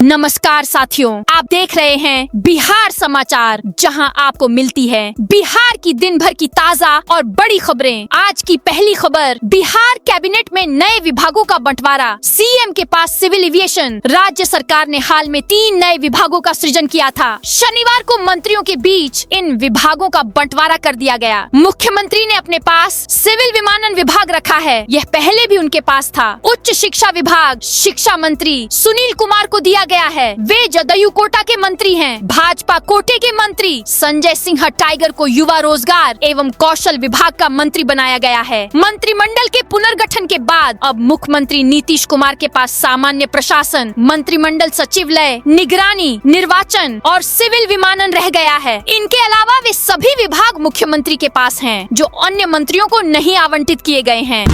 नमस्कार साथियों, आप देख रहे हैं बिहार समाचार, जहां आपको मिलती है बिहार की दिन भर की ताजा और बड़ी खबरें। आज की पहली खबर, बिहार कैबिनेट में नए विभागों का बंटवारा, सीएम के पास सिविल एविएशन। राज्य सरकार ने हाल में 3 नए विभागों का सृजन किया था। शनिवार को मंत्रियों के बीच इन विभागों का बंटवारा कर दिया गया। मुख्यमंत्री ने अपने पास सिविल विमानन विभाग रखा है, यह पहले भी उनके पास था। उच्च शिक्षा विभाग शिक्षा मंत्री सुनील कुमार को दिया गया है, वे जदयू कोटा के मंत्री हैं। भाजपा कोटे के मंत्री संजय सिंह टाइगर को युवा रोजगार एवं कौशल विभाग का मंत्री बनाया गया है। मंत्रिमंडल के पुनर्गठन के बाद अब मुख्यमंत्री नीतीश कुमार के पास सामान्य प्रशासन, मंत्रिमंडल सचिवालय, निगरानी, निर्वाचन और सिविल विमानन रह गया है। इनके अलावा वे सभी विभाग मुख्यमंत्री के पास हैं, जो अन्य मंत्रियों को नहीं आवंटित किए गए हैं।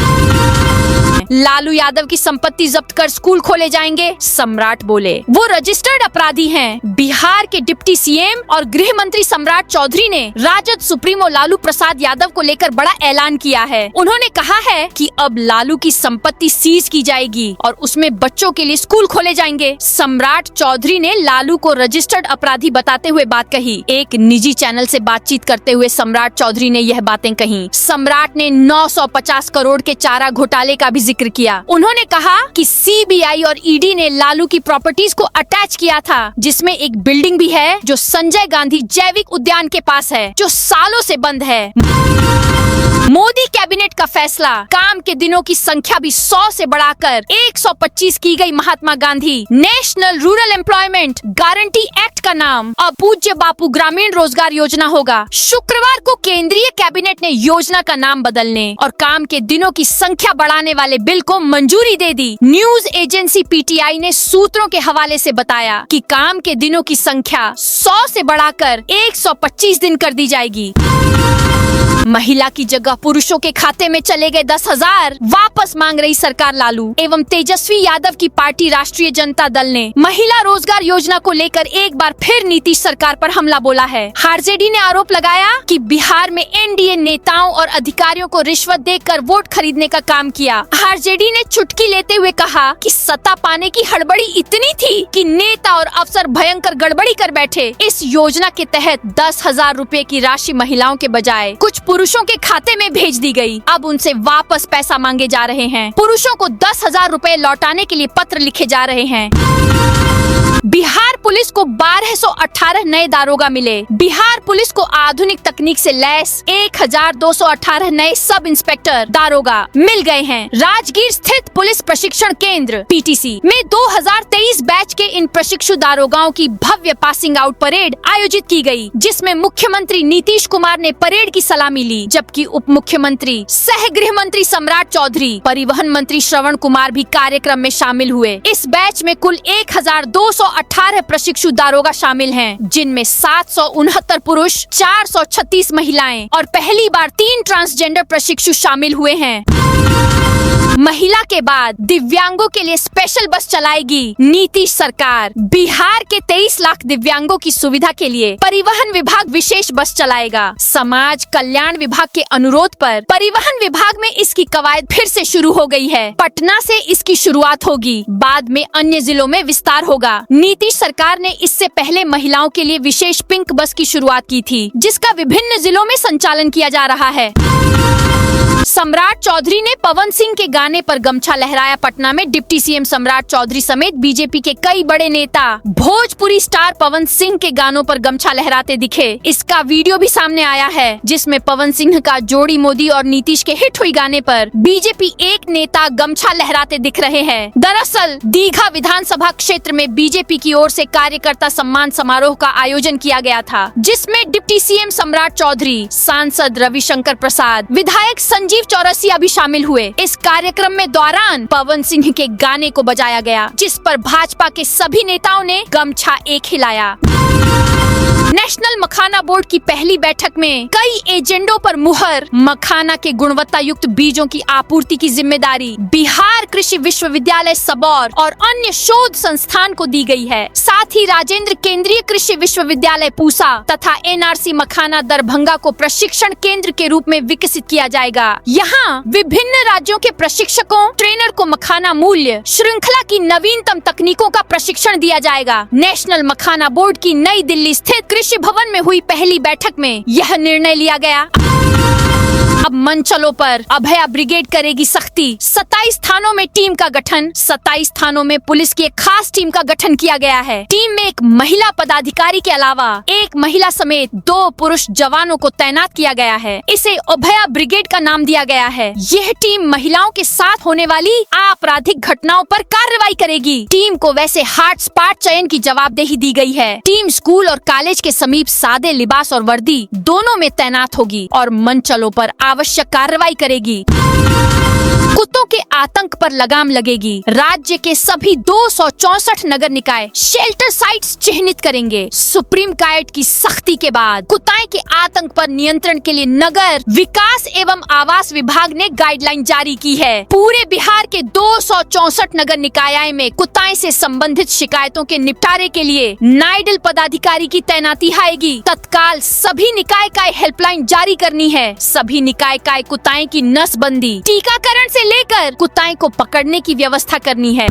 लालू यादव की संपत्ति जब्त कर स्कूल खोले जाएंगे, सम्राट बोले। वो रजिस्टर्ड अपराधी हैं। बिहार के डिप्टी सीएम और गृह मंत्री सम्राट चौधरी ने राजद सुप्रीमो लालू प्रसाद यादव को लेकर बड़ा ऐलान किया है। उन्होंने कहा है कि अब लालू की संपत्ति सीज की जाएगी और उसमें बच्चों के लिए स्कूल खोले जाएंगे। सम्राट चौधरी ने लालू को रजिस्टर्ड अपराधी बताते हुए बात कही। एक निजी चैनल से बातचीत करते हुए सम्राट चौधरी ने यह बातें कही। सम्राट ने 950 करोड़ के चारा घोटाले का भी जिक्र किया। उन्होंने कहा कि सीबीआई और ईडी ने लालू की प्रॉपर्टीज को अटैच किया था, जिसमें एक बिल्डिंग भी है जो संजय गांधी जैविक उद्यान के पास है, जो सालों से बंद है। मोदी कैबिनेट का फैसला, काम के दिनों की संख्या भी 100 से बढ़ाकर 125 की गई। Mahatma Gandhi national rural employment guarantee act का नाम अब पूज्य बापू ग्रामीण रोजगार योजना होगा। शुक्रवार को केंद्रीय कैबिनेट ने योजना का नाम बदलने और काम के दिनों की संख्या बढ़ाने वाले बिल को मंजूरी दे दी। न्यूज एजेंसी पीटीआई ने सूत्रों के हवाले से बताया कि काम के दिनों की संख्या 100 से बढ़ाकर 125 दिन कर दी जाएगी। महिला की जगह पुरुषों के खाते में चले गए 10,000 वापस मांग रही सरकार। लालू एवं तेजस्वी यादव की पार्टी राष्ट्रीय जनता दल ने महिला रोजगार योजना को लेकर एक बार फिर नीतीश सरकार पर हमला बोला है। आरजेडी ने आरोप लगाया कि बिहार में एनडीए नेताओं और अधिकारियों को रिश्वत देकर वोट खरीदने का काम किया। आरजेडी ने चुटकी लेते हुए कहा कि सत्ता पाने की हड़बड़ी इतनी थी कि नेता और अफसर भयंकर गड़बड़ी कर बैठे। इस योजना के तहत 10,000 रुपए की राशि महिलाओं के बजाय कुछ पुरुषों के खाते में भेज दी गई। अब उनसे वापस पैसा मांगे जा रहे हैं। पुरुषों को 10,000 रुपए लौटाने के लिए पत्र लिखे जा रहे हैं। बिहार पुलिस को 1218 नए दारोगा मिले। बिहार पुलिस को आधुनिक तकनीक से लैस 1218 नए सब इंस्पेक्टर दारोगा मिल गए हैं। राजगीर स्थित पुलिस प्रशिक्षण केंद्र पीटीसी में 2023 बैच के इन प्रशिक्षु दारोगाओं की भव्य पासिंग आउट परेड आयोजित की गई, जिसमें मुख्यमंत्री नीतीश कुमार ने परेड की सलामी ली, जबकि उप मुख्यमंत्री सह गृह मंत्री सम्राट चौधरी, परिवहन मंत्री श्रवण कुमार भी कार्यक्रम में शामिल हुए। इस बैच में कुल 1218 प्रशिक्षु दारोगा शामिल हैं, जिनमें 769 पुरुष, 436 महिलाएं और पहली बार 3 ट्रांसजेंडर प्रशिक्षु शामिल हुए हैं। महिला के बाद दिव्यांगों के लिए स्पेशल बस चलाएगी नीतीश सरकार। बिहार के 23 लाख दिव्यांगों की सुविधा के लिए परिवहन विभाग विशेष बस चलाएगा। समाज कल्याण विभाग के अनुरोध पर परिवहन विभाग में इसकी कवायद फिर से शुरू हो गई है। पटना से इसकी शुरुआत होगी, बाद में अन्य जिलों में विस्तार होगा। नीतीश सरकार ने इससे पहले महिलाओं के लिए विशेष पिंक बस की शुरुआत की थी, जिसका विभिन्न जिलों में संचालन किया जा रहा है। सम्राट चौधरी ने पवन सिंह के गाने पर गमछा लहराया। पटना में डिप्टी सीएम सम्राट चौधरी समेत बीजेपी के कई बड़े नेता भोजपुरी स्टार पवन सिंह के गानों पर गमछा लहराते दिखे। इसका वीडियो भी सामने आया है, जिसमें पवन सिंह का जोड़ी मोदी और नीतीश के हिट हुई गाने पर बीजेपी एक नेता गमछा लहराते दिख रहे हैं। दरअसल दीघा विधानसभा क्षेत्र में बीजेपी की ओर से कार्यकर्ता सम्मान समारोह का आयोजन किया गया था, जिसमें डिप्टी सीएम सम्राट चौधरी, सांसद रविशंकर प्रसाद, विधायक संजीव चौरसिया भी शामिल हुए। इस कार्यक्रम में दौरान पवन सिंह के गाने को बजाया गया, जिस पर भाजपा के सभी नेताओं ने गमछा एक हिलाया। नेशनल मखाना बोर्ड की पहली बैठक में कई एजेंडों पर मुहर। मखाना के गुणवत्ता युक्त बीजों की आपूर्ति की जिम्मेदारी बिहार कृषि विश्वविद्यालय सबौर और अन्य शोध संस्थान को दी गई है। साथ साथ ही राजेंद्र केंद्रीय कृषि विश्वविद्यालय पूसा तथा एनआरसी मखाना दरभंगा को प्रशिक्षण केंद्र के रूप में विकसित किया जाएगा। यहाँ विभिन्न राज्यों के प्रशिक्षकों ट्रेनर को मखाना मूल्य श्रृंखला की नवीनतम तकनीकों का प्रशिक्षण दिया जाएगा। नेशनल मखाना बोर्ड की नई दिल्ली स्थित कृषि भवन में हुई पहली बैठक में यह निर्णय लिया गया। अब मंचलों पर अभया ब्रिगेड करेगी सख्ती। 27 थानों में टीम का गठन। 27 थानों में पुलिस की एक खास टीम का गठन किया गया है। टीम में एक महिला पदाधिकारी के अलावा एक महिला समेत 2 पुरुष जवानों को तैनात किया गया है। इसे अभया ब्रिगेड का नाम दिया गया है। यह टीम महिलाओं के साथ होने वाली आपराधिक घटनाओं पर कार्रवाई करेगी। टीम को वैसे हॉट स्पॉट चयन की जवाबदेही दी गई है। टीम स्कूल और कॉलेज के समीप सादे लिबास और वर्दी दोनों में तैनात होगी और मंचलों पर आवश्यक कार्रवाई करेगी। कुत्तों के आतंक पर लगाम लगेगी। राज्य के सभी 264 नगर निकाय शेल्टर साइट्स चिन्हित करेंगे। सुप्रीम कोर्ट की सख्ती के बाद कुत्ताएं के आतंक पर नियंत्रण के लिए नगर विकास एवं आवास विभाग ने गाइडलाइन जारी की है। पूरे बिहार के 264 नगर निकाय में कुत्ताएं से संबंधित शिकायतों के निपटारे के लिए नाइडल पदाधिकारी की तैनाती आएगी। तत्काल सभी निकाय काय हेल्पलाइन जारी करनी है। सभी निकाय काय कुत्ताएं की नसबंदी, टीकाकरण से लेकर कुत्ताएं को पकड़ने की व्यवस्था करनी है।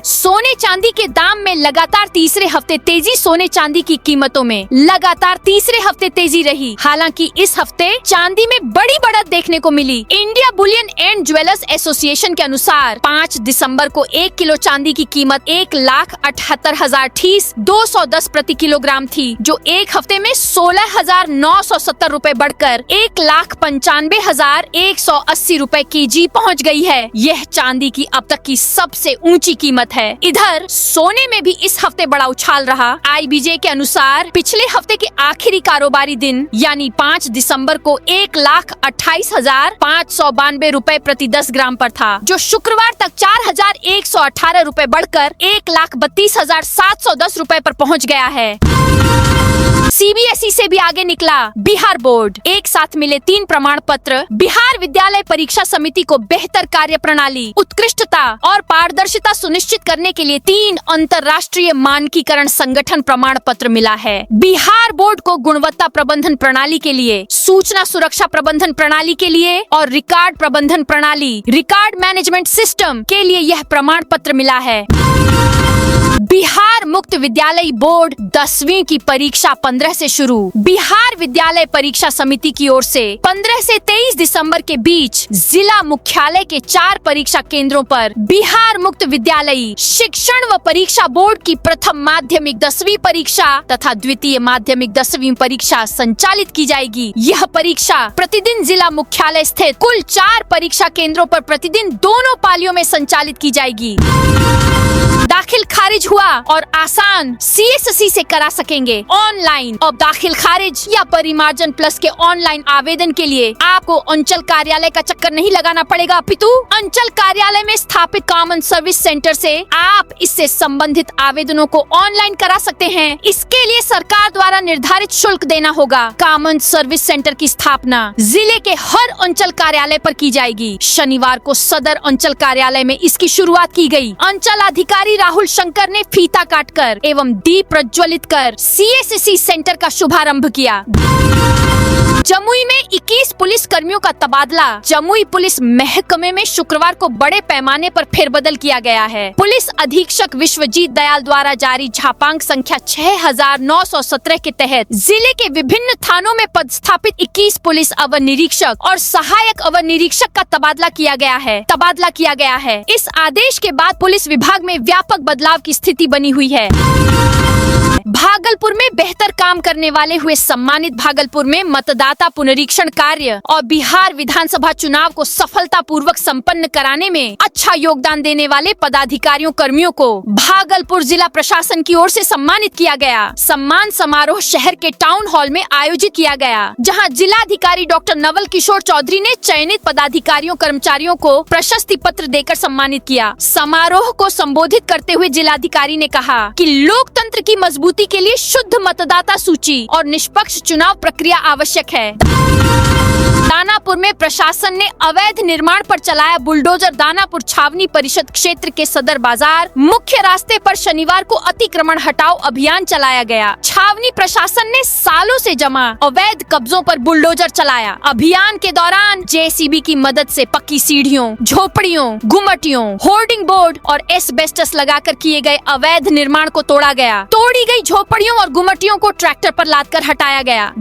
सोने चांदी के दाम में लगातार तीसरे हफ्ते तेजी। सोने चांदी की कीमतों में लगातार तीसरे हफ्ते तेजी रही। हालांकि इस हफ्ते चांदी में बड़ी बढ़त देखने को मिली। India bullion and jewellers association के अनुसार 5 दिसंबर को 1 किलो चांदी की कीमत 1,78,000 ठीक 210 प्रति किलोग्राम थी, जो एक हफ्ते में 16,970 रूपए बढ़कर 1,95,180 रूपए केजी पहुँच गई है। यह चांदी की अब तक की सबसे ऊंची कीमत है। इधर सोने में भी इस हफ्ते बड़ा उछाल रहा। IBJ के अनुसार पिछले हफ्ते के आखिरी कारोबारी दिन यानी 5 दिसंबर को 1,28,592 रूपए प्रति 10 ग्राम पर था, जो शुक्रवार तक 4,118 रूपए बढ़कर 1,32,710 रूपए पर पहुंच गया है। CBSE से भी आगे निकला बिहार बोर्ड। एक साथ मिले 3 प्रमाण पत्र। बिहार विद्यालय परीक्षा समिति को बेहतर कार्य प्रणाली, उत्कृष्टता और पारदर्शिता सुनिश्चित करने के लिए 3 अंतर्राष्ट्रीय मानकीकरण संगठन प्रमाण पत्र मिला है। बिहार बोर्ड को गुणवत्ता प्रबंधन प्रणाली के लिए, सूचना सुरक्षा प्रबंधन प्रणाली के लिए और रिकॉर्ड प्रबंधन प्रणाली, रिकॉर्ड मैनेजमेंट सिस्टम के लिए यह प्रमाण पत्र मिला है। बिहार मुक्त विद्यालय बोर्ड 10वीं की परीक्षा 15 से शुरू। बिहार विद्यालय परीक्षा समिति की ओर से 15 से 23 दिसंबर के बीच जिला मुख्यालय के 4 परीक्षा केंद्रों पर बिहार मुक्त विद्यालय शिक्षण व परीक्षा बोर्ड की प्रथम माध्यमिक 10वीं परीक्षा तथा द्वितीय माध्यमिक 10वीं परीक्षा संचालित की जाएगी। यह परीक्षा प्रतिदिन जिला मुख्यालय स्थित कुल 4 परीक्षा केंद्रों पर प्रतिदिन दोनों पालियों में संचालित की जाएगी। दाखिल खारिज हुआ और आसान CSSE से करा सकेंगे ऑनलाइन। अब दाखिल खारिज या परिमार्जन प्लस के ऑनलाइन आवेदन के लिए आपको अंचल कार्यालय का चक्कर नहीं लगाना पड़ेगा, अपितु अंचल कार्यालय में स्थापित कॉमन सर्विस सेंटर से आप इससे संबंधित आवेदनों को ऑनलाइन करा सकते हैं। इसके लिए सरकार द्वारा निर्धारित शुल्क देना होगा। कॉमन सर्विस सेंटर की स्थापना जिले के हर अंचल कार्यालय पर की जाएगी। शनिवार को सदर अंचल कार्यालय में इसकी शुरुआत की गई। अंचल अधिकारी राहुल शंकर ने फीता काटकर एवं दीप प्रज्वलित कर CSSE सेंटर का शुभारंभ किया। जमुई में 21 पुलिस कर्मियों का तबादला। जमुई पुलिस महकमे में शुक्रवार को बड़े पैमाने पर फेरबदल किया गया है। पुलिस अधीक्षक विश्वजीत दयाल द्वारा जारी झापांक संख्या 6917 के तहत जिले के विभिन्न थानों में पदस्थापित 21 पुलिस अवर निरीक्षक और सहायक अवर निरीक्षक का तबादला किया गया है। इस आदेश के बाद पुलिस विभाग में व्यापक बदलाव की स्थिति बनी हुई है। भागलपुर में बेहतर काम करने वाले हुए सम्मानित। भागलपुर में मतदाता पुनरीक्षण कार्य और बिहार विधानसभा चुनाव को सफलतापूर्वक संपन्न कराने में अच्छा योगदान देने वाले पदाधिकारियों कर्मियों को भागलपुर जिला प्रशासन की ओर से सम्मानित किया गया। सम्मान समारोह शहर के टाउन हॉल में आयोजित किया गया, जहां जिलाधिकारी डॉक्टर नवल किशोर चौधरी ने चयनित पदाधिकारियों कर्मचारियों को प्रशस्ति पत्र देकर सम्मानित किया। समारोह को संबोधित करते हुए जिलाधिकारी ने कहा कि लोकतंत्र की मजबूती के लिए शुद्ध मतदाता सूची और निष्पक्ष चुनाव प्रक्रिया आवश्यक है। दानापुर में प्रशासन ने अवैध निर्माण पर चलाया बुलडोजर। दानापुर छावनी परिषद क्षेत्र के सदर बाजार मुख्य रास्ते पर शनिवार को अतिक्रमण हटाओ अभियान चलाया गया। छावनी प्रशासन ने सालों से जमा अवैध कब्जों पर बुलडोजर चलाया। अभियान के दौरान जेसीबी की मदद से पक्की सीढ़ियों, झोपड़ियों, गुमटियों, होर्डिंग बोर्ड और एस्बेस्टस लगाकर किए गए अवैध निर्माण को तोड़ा गया। तोड़ी गई झोपड़ियों और गुमटियों को ट्रैक्टर पर लादकर हटाया गया।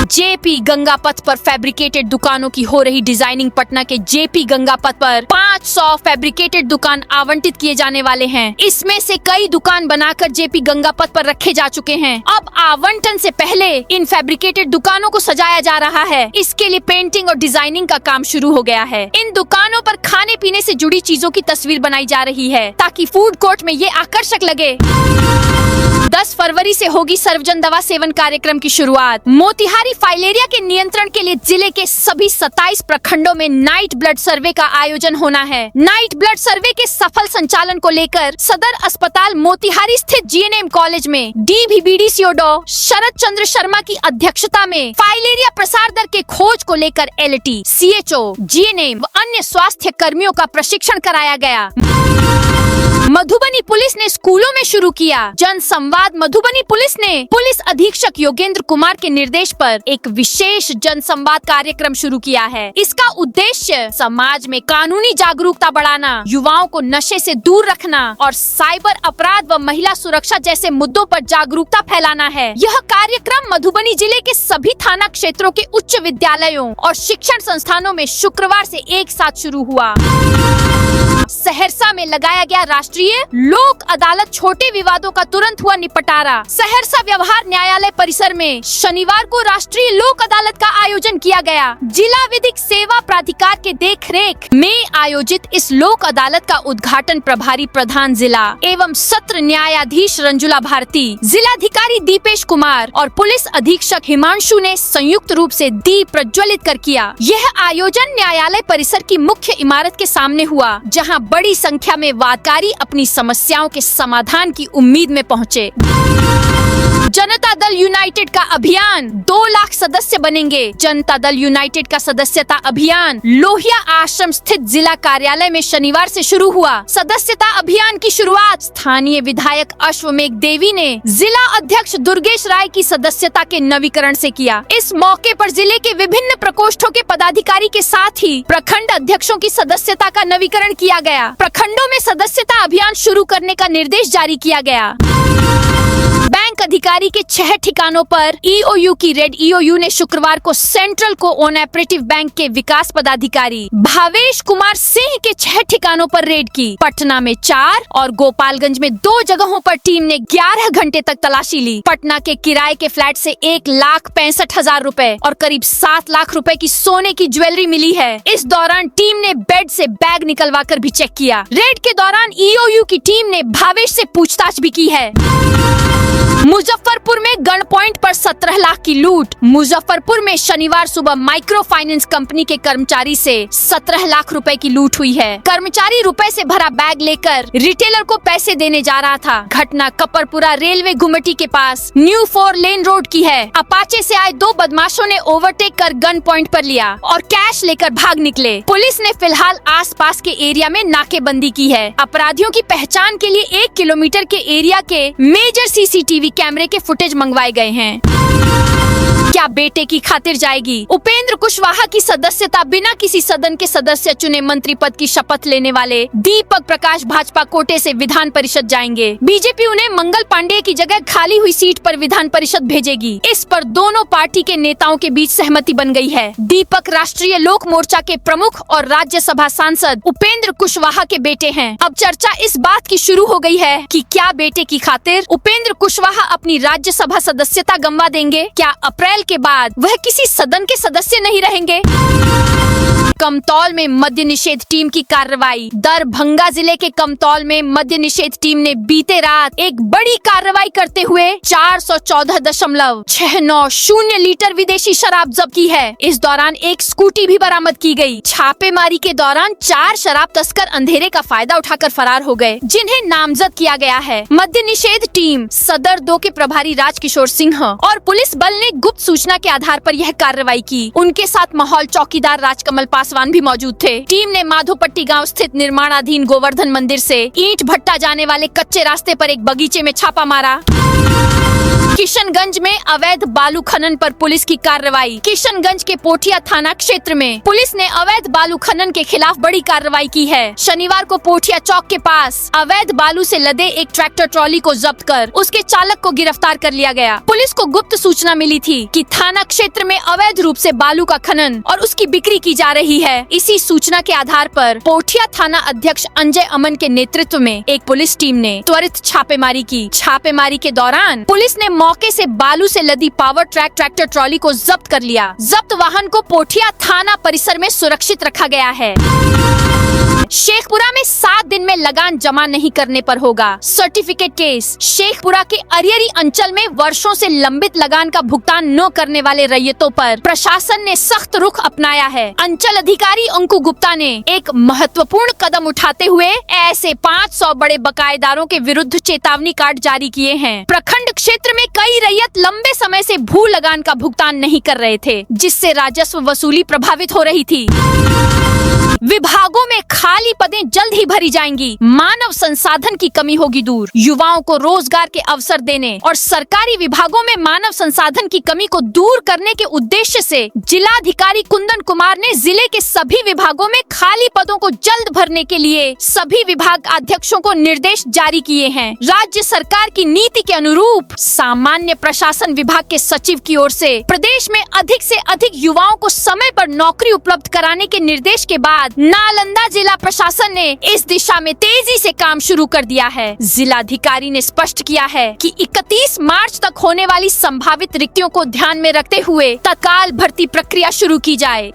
जेपी गंगा पथ पर फैब्रिकेटेड दुकानों की हो रही डिजाइनिंग। पटना के जेपी गंगा पथ पर 500 फैब्रिकेटेड दुकान आवंटित किए जाने वाले हैं। इसमें से कई दुकान बनाकर जेपी गंगा पथ पर रखे जा चुके हैं। अब आवंटन से पहले इन फैब्रिकेटेड दुकानों को सजाया जा रहा है। इसके लिए पेंटिंग और डिजाइनिंग का काम शुरू हो गया है। इन दुकानों पर खाने पीने से जुड़ी चीजों की तस्वीर बनाई जा रही है ताकि फूड कोर्ट में ये आकर्षक लगे। 10 फरवरी से होगी सर्वजन दवा सेवन कार्यक्रम की शुरुआत। मोतिहारी फाइलेरिया के नियंत्रण के लिए जिले के सभी 27 प्रखंडों में नाइट ब्लड सर्वे का आयोजन होना है। नाइट ब्लड सर्वे के सफल संचालन को लेकर सदर अस्पताल मोतिहारी स्थित जीएनएम कॉलेज में डीवीबीडीसीओ डॉ शरद चंद्र शर्मा की अध्यक्षता में फाइलेरिया प्रसार दर के खोज को लेकर एलटी, सीएचओ, जीएनएम व अन्य स्वास्थ्य कर्मियों का प्रशिक्षण कराया गया। मधुबनी पुलिस ने स्कूलों में शुरू किया जन संवाद। मधुबनी पुलिस ने पुलिस अधीक्षक योगेंद्र कुमार के निर्देश पर एक विशेष जन संवाद कार्यक्रम शुरू किया है। इसका उद्देश्य समाज में कानूनी जागरूकता बढ़ाना, युवाओं को नशे से दूर रखना और साइबर अपराध व महिला सुरक्षा जैसे मुद्दों पर जागरूकता फैलाना है। यह कार्यक्रम मधुबनी जिले के सभी थाना क्षेत्रों के उच्च विद्यालयों और शिक्षण संस्थानों में शुक्रवार से एक साथ शुरू हुआ। सहरसा में लगाया गया राष्ट्रीय लोक अदालत। छोटे विवादों का तुरंत हुआ निपटारा। सहरसा व्यवहार न्यायालय परिसर में शनिवार को राष्ट्रीय लोक अदालत का आयोजन किया गया। जिला विधिक सेवा प्राधिकार के देखरेख में आयोजित इस लोक अदालत का उद्घाटन प्रभारी प्रधान जिला एवं सत्र न्यायाधीश रंजुला भारती, जिलाधिकारी दीपेश कुमार और पुलिस अधीक्षक हिमांशु ने संयुक्त रूप से दीप प्रज्वलित कर किया। यह आयोजन न्यायालय परिसर की मुख्य इमारत के सामने हुआ, जहां बड़ी संख्या में वादकारी अपनी समस्याओं के समाधान की उम्मीद में पहुंचे। जनता दल यूनाइटेड का अभियान 2 लाख सदस्य बनेंगे। जनता दल यूनाइटेड का सदस्यता अभियान लोहिया आश्रम स्थित जिला कार्यालय में शनिवार से शुरू हुआ। सदस्यता अभियान की शुरुआत स्थानीय विधायक अश्वमेघ देवी ने जिला अध्यक्ष दुर्गेश राय की सदस्यता के नवीकरण से किया। इस मौके पर जिले के विभिन्न प्रकोष्ठों के पदाधिकारी के साथ ही प्रखंड अध्यक्षों की सदस्यता का नवीकरण किया गया। प्रखंडों में सदस्यता अभियान शुरू करने का निर्देश जारी किया गया। बैंक अधिकारी के 6 ठिकानों पर ईओयू की रेड। ईओयू ने शुक्रवार को सेंट्रल कोऑपरेटिव बैंक के विकास पदाधिकारी भावेश कुमार सिंह के 6 ठिकानों पर रेड की। पटना में 4 और गोपालगंज में 2 जगहों पर टीम ने 11 घंटे तक तलाशी ली। पटना के किराए के फ्लैट से 1,65,000 रुपए और करीब 7 लाख रुपए की सोने की ज्वेलरी मिली है। इस दौरान टीम ने बेड से बैग निकलवा कर भी चेक किया। रेड के दौरान ईओयू की टीम ने भावेश से पूछताछ भी की है। मुजफ्फरपुर में गन पॉइंट पर 17 लाख की लूट। मुजफ्फरपुर में शनिवार सुबह माइक्रो फाइनेंस कंपनी के कर्मचारी से 17 लाख रुपए की लूट हुई है। कर्मचारी रुपए से भरा बैग लेकर रिटेलर को पैसे देने जा रहा था। घटना कपरपुरा रेलवे गुमटी के पास न्यू 4 लेन रोड की है। अपाचे से आए 2 बदमाशों ने ओवरटेक कर गन पॉइंट पर लिया और कैश लेकर भाग निकले। पुलिस ने फिलहाल आसपास के एरिया में नाकेबंदी की है। अपराधियों की पहचान के लिए 1 किलोमीटर के एरिया के मेजर सीसीटीवी कैमरे के फुटेज मंगवाए गए हैं। क्या बेटे की खातिर जाएगी? उपेंद्र कुशवाहा की सदस्यता। बिना किसी सदन के सदस्य चुने मंत्री पद की शपथ लेने वाले दीपक प्रकाश भाजपा कोटे से विधान परिषद जाएंगे। बीजेपी उन्हें मंगल पांडेय की जगह खाली हुई सीट पर विधान परिषद भेजेगी। इस पर दोनों पार्टी के नेताओं के बीच सहमति बन गई है। दीपक राष्ट्रीय लोक मोर्चा के प्रमुख और राज्यसभा सांसद उपेंद्र कुशवाहा के बेटे हैं। अब चर्चा इस बात की शुरू हो गई है कि क्या बेटे की खातिर उपेंद्र कुशवाहा अपनी राज्यसभा सदस्यता गंवा देंगे? क्या अप्रैल के बाद वह किसी सदन के सदस्य नहीं रहेंगे? कमतौल में मद्य निषेध टीम की कार्रवाई। दरभंगा जिले के कमतौल में मद्य निषेध टीम ने बीते रात एक बड़ी कार्रवाई करते हुए 414.690 लीटर विदेशी शराब जब्त की है। इस दौरान एक स्कूटी भी बरामद की गई। छापेमारी के दौरान 4 शराब तस्कर अंधेरे का फायदा उठाकर फरार हो गए, जिन्हें नामजद किया गया है। मद्य निषेध टीम सदर 2 के प्रभारी राजकिशोर सिंह और पुलिस बल ने गुप्त सूचना के आधार पर यह कार्रवाई की। उनके साथ माहौल चौकीदार राजकमल पासवान भी मौजूद थे। टीम ने माधोपट्टी गांव स्थित निर्माणाधीन गोवर्धन मंदिर से ईंट भट्टा जाने वाले कच्चे रास्ते पर एक बगीचे में छापा मारा। किशनगंज में अवैध बालू खनन पर पुलिस की कार्रवाई। किशनगंज के पोठिया थाना क्षेत्र में पुलिस ने अवैध बालू खनन के खिलाफ बड़ी कार्रवाई की है। शनिवार को पोठिया चौक के पास अवैध बालू से लदे एक ट्रैक्टर ट्रॉली को जब्त कर उसके चालक को गिरफ्तार कर लिया गया। पुलिस को गुप्त सूचना मिली थी कि थाना क्षेत्र में अवैध रूप से बालू का खनन और उसकी बिक्री की जा रही है। इसी सूचना के आधार पर पोठिया थाना अध्यक्ष अंजय अमन के नेतृत्व में एक पुलिस टीम ने त्वरित छापेमारी की। छापेमारी के दौरान पुलिस ने मौके से बालू से लदी पावर ट्रैक ट्रैक्टर ट्रॉली को जब्त कर लिया। जब्त वाहन को पोठिया थाना परिसर में सुरक्षित रखा गया है। शेखपुरा में 7 दिन में लगान जमा नहीं करने पर होगा सर्टिफिकेट केस। शेखपुरा के अरियरी अंचल में वर्षों से लंबित लगान का भुगतान न करने वाले रैयतों पर प्रशासन ने सख्त रुख अपनाया है। अंचल अधिकारी अंकु गुप्ता ने एक महत्वपूर्ण कदम उठाते हुए ऐसे 500 बड़े बकायेदारों के विरुद्ध चेतावनी कार्ड जारी किए हैं। प्रखंड क्षेत्र में कई रैयत लंबे समय से भू लगान का भुगतान नहीं कर रहे थे, जिससे राजस्व वसूली प्रभावित हो रही थी। विभागों में खाली पदें जल्द ही भरी जाएंगी। मानव संसाधन की कमी होगी दूर। युवाओं को रोजगार के अवसर देने और सरकारी विभागों में मानव संसाधन की कमी को दूर करने के उद्देश्य से जिलाधिकारी कुंदन कुमार ने जिले के सभी विभागों में खाली पदों को जल्द भरने के लिए सभी विभाग अध्यक्षों को निर्देश जारी किए हैं। राज्य सरकार की नीति के अनुरूप सामान्य प्रशासन विभाग के सचिव की ओर से प्रदेश में अधिक से अधिक युवाओं को समय पर नौकरी उपलब्ध कराने के निर्देश के बाद नालंदा जिला प्रशासन ने इस दिशा में तेजी से काम शुरू कर दिया है। जिलाधिकारी ने स्पष्ट किया है कि 31 मार्च तक होने वाली संभावित रिक्तियों को ध्यान में रखते हुए तत्काल भर्ती प्रक्रिया शुरू की जाए।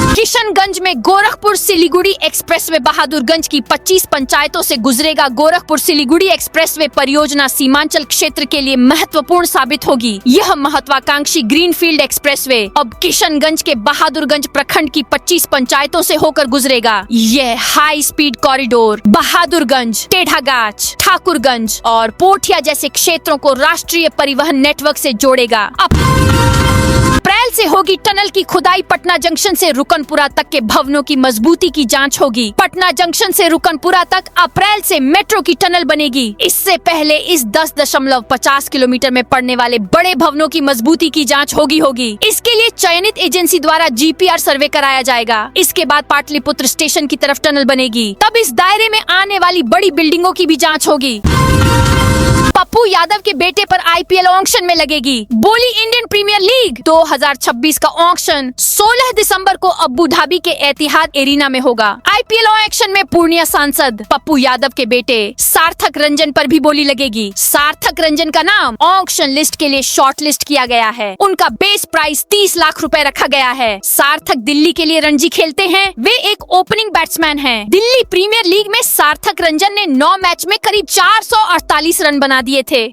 किशनगंज में गोरखपुर सिलीगुड़ी एक्सप्रेसवे बहादुरगंज की 25 पंचायतों से गुजरेगा। गोरखपुर सिलीगुड़ी एक्सप्रेसवे परियोजना सीमांचल क्षेत्र के लिए महत्वपूर्ण साबित होगी। यह महत्वाकांक्षी ग्रीनफील्ड एक्सप्रेसवे अब किशनगंज के बहादुरगंज प्रखंड की 25 पंचायतों से होकर गुजरेगा। यह high speed corridor Bahadurganj, Tedhagachh, Thakurganj और पोठिया जैसे क्षेत्रों को राष्ट्रीय परिवहन नेटवर्क से जोड़ेगा। अप्रैल से होगी टनल की खुदाई। पटना जंक्शन से रुकनपुरा तक के भवनों की मजबूती की जांच होगी। पटना जंक्शन से रुकनपुरा तक अप्रैल से मेट्रो की टनल बनेगी। इससे पहले इस 10.50 किलोमीटर में पड़ने वाले बड़े भवनों की मजबूती की जांच होगी। इसके लिए चयनित एजेंसी द्वारा GPR सर्वे कराया जाएगा। इसके बाद पाटलिपुत्र स्टेशन की तरफ टनल बनेगी। तब इस दायरे में आने वाली बड़ी बिल्डिंगों की भी जाँच होगी। पप्पू यादव के बेटे पर IPL ऑक्शन में लगेगी बोली। इंडियन प्रीमियर लीग 2026 का ऑक्शन 16 दिसंबर को अबू धाबी के एतिहाद एरिना में होगा। IPL ऑक्शन में पूर्णिया सांसद पप्पू यादव के बेटे सार्थक रंजन पर भी बोली लगेगी। सार्थक रंजन का नाम ऑक्शन लिस्ट के लिए शॉर्ट लिस्ट किया गया है। उनका बेस प्राइस 30 लाख रुपए रखा गया है। सार्थक दिल्ली के लिए रणजी खेलते हैं। वे एक ओपनिंग बैट्समैन हैं। दिल्ली प्रीमियर लीग में सार्थक रंजन ने 9 मैच में करीब 448 रन बना दिए थे।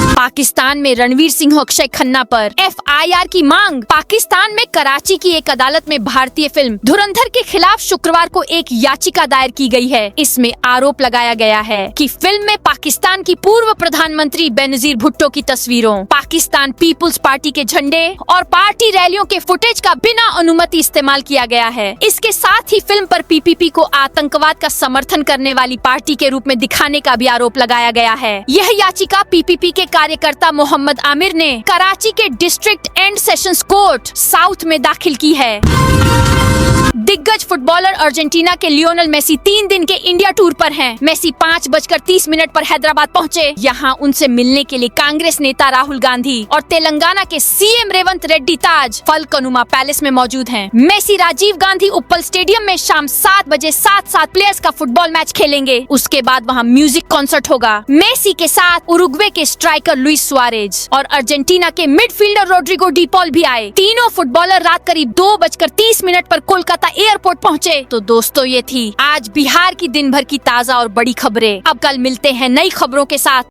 पाकिस्तान में रणवीर सिंह और अक्षय खन्ना पर FIR की मांग। पाकिस्तान में कराची की एक अदालत में भारतीय फिल्म धुरंधर के खिलाफ शुक्रवार को एक याचिका दायर की गई है। इसमें आरोप लगाया गया है कि फिल्म में पाकिस्तान की पूर्व प्रधानमंत्री बेनजीर भुट्टो की तस्वीरों, पाकिस्तान पीपुल्स पार्टी के झंडे और पार्टी रैलियों के फुटेज का बिना अनुमति इस्तेमाल किया गया है। इसके साथ ही फिल्म पर PPP को आतंकवाद का समर्थन करने वाली पार्टी के रूप में दिखाने का भी आरोप लगाया गया है। यह याचिका PPP के कार्यकर्ता मोहम्मद आमिर ने कराची के district and sessions court south में दाखिल की है। दिग्गज फुटबॉलर अर्जेंटीना के लियोनेल मेसी 3 दिन के इंडिया टूर पर हैं। मेसी 5:30 पर हैदराबाद पहुंचे। यहां उनसे मिलने के लिए कांग्रेस नेता राहुल गांधी और तेलंगाना के CM रेवंत रेड्डी ताज फलकनुमा पैलेस में मौजूद हैं। मेसी राजीव गांधी उप्पल स्टेडियम में शाम 7 बजे 7 प्लेयर्स का फुटबॉल मैच खेलेंगे। उसके बाद वहां म्यूजिक कॉन्सर्ट होगा। मेसी के साथ उरुग्वे के स्ट्राइकर लुइस सुआरेज और अर्जेंटीना के मिडफील्डर रोड्रिगो डी पॉल भी आए। तीनों फुटबॉलर रात करीब 2:30 पर कोलकाता एयरपोर्ट पहुंचे। तो दोस्तों, ये थी आज बिहार की दिन भर की ताजा और बड़ी खबरें। अब कल मिलते हैं नई खबरों के साथ।